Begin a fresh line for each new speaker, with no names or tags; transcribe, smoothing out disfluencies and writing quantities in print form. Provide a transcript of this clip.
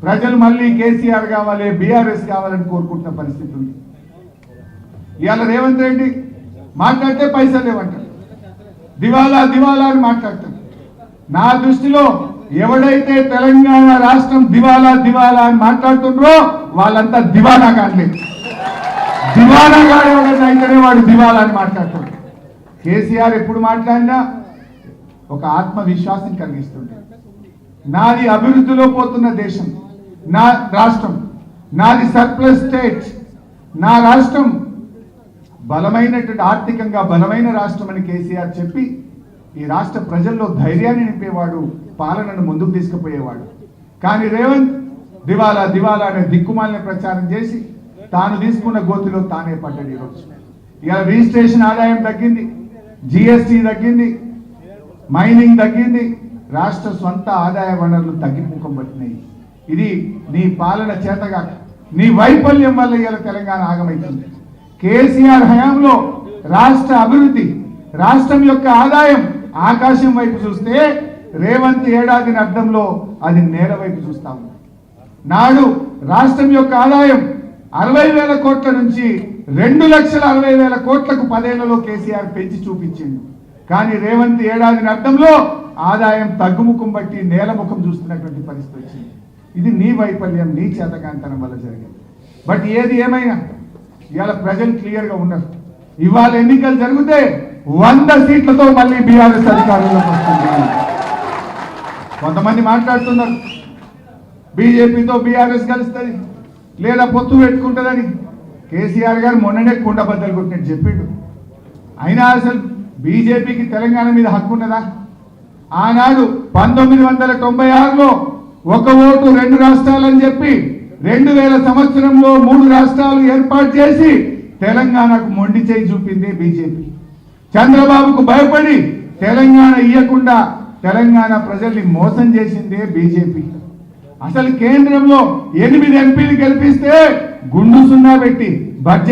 ప్రజలు మళ్ళీ కేసీఆర్ కావాలి, బీఆర్ఎస్ కావాలని కోరుకుంటున్న పరిస్థితి ఉంది. ఇవాళ రేవంత్ రెడ్డి మాట్లాడితే పైసలు లేవంటారు, దివాలా దివాలా అని మాట్లాడతారు. నా దృష్టిలో ఎవడైతే తెలంగాణ రాష్ట్రం దివాలా దివాలా అని మాట్లాడుతుండ్రో వాళ్ళంతా దివాలా కాలేదు. దివాలా గాడు ఎవడైనా అయితేనే వాడు దివాలా అని మాట్లాడుతున్నాడు. కేసీఆర్ ఎప్పుడు మాట్లాడినా ఒక ఆత్మవిశ్వాసం కలిగిస్తుంది. నాది అభివృద్ధిలో పోతున్న దేశం, నా రాష్ట్రం, నాది సర్ప్లస్ స్టేట్, నా రాష్ట్రం బలమైనటువంటి ఆర్థికంగా బలమైన రాష్ట్రం అని కేసీఆర్ చెప్పి ఈ రాష్ట్ర ప్రజల్లో ధైర్యాన్ని నింపేవాడు, పాలనను ముందుకు తీసుకుపోయేవాడు. కానీ రేవంత్ దివాలా దివాలా అనే దిక్కుమాలిన ప్రచారం చేసి తాను తీసుకున్న గోతిలో తానే పడ్డాడు. ఈరోజు ఇలా రిజిస్ట్రేషన్ ఆదాయం తగ్గింది, జిఎస్టీ తగ్గింది, మైనింగ్ తగ్గింది, రాష్ట్ర సొంత ఆదాయ వనరులు తగ్గిముఖం పట్టినాయి. ఇది నీ పాలన చేతగా, నీ వైఫల్యం వల్ల ఇలా తెలంగాణ ఆగమైతుంది. కేసీఆర్ హయాంలో రాష్ట్ర అభివృద్ధి, రాష్ట్రం యొక్క ఆదాయం ఆకాశం వైపు చూస్తే రేవంత్ ఏడాది అర్థంలో అది నేల వైపు చూస్తాము. నాడు రాష్ట్రం యొక్క ఆదాయం 60,000 కోట్ల నుంచి 2,60,000 కోట్లకు 10 ఏళ్లలో కేసీఆర్ పెంచి చూపించింది. కానీ రేవంత్ ఏడాది అర్థంలో ఆదాయం తగ్గుముఖం బట్టి నేలముఖం చూస్తున్నటువంటి పరిస్థితి వచ్చింది. ఇది నీ వైఫల్యం, నీ చేతకాంతనం వల్ల జరిగింది. బట్ ఏది ఏమైనా ఇవాళ ప్రజలు క్లియర్గా ఉన్నారు. ఇవాళ ఎన్నికలు జరిగితే 100 సీట్లతో మళ్ళీ బీఆర్ఎస్ అధికారంలోకి వస్తుంది. కొంతమంది మాట్లాడుతున్నారు బీజేపీతో బీఆర్ఎస్ కలుస్తుంది లేదా పొత్తు పెట్టుకుంటుందని. కేసీఆర్ గారు మొన్ననే కుండ బద్దలు కొట్టినట్టు చెప్పిండు. అయినా అసలు బీజేపీకి తెలంగాణ మీద హక్కు ఉన్నదా? ఆనాడు 1996లో ఒక ఓటు 2 రాష్ట్రాలని చెప్పి 2000 సంవత్సరంలో 3 రాష్ట్రాలు ఏర్పాటు చేసి తెలంగాణకు మొండి చేయి చూపింది బీజేపీ. చంద్రబాబుకు భయపడి తెలంగాణ ఇయ్యకుండా తెలంగాణ ప్రజల్ని మోసం చేసిందే బీజేపీ. అసలు కేంద్రంలో 8 ఎంపీలు గెలిపిస్తే గుండు సున్నా పెట్టి బడ్జెట్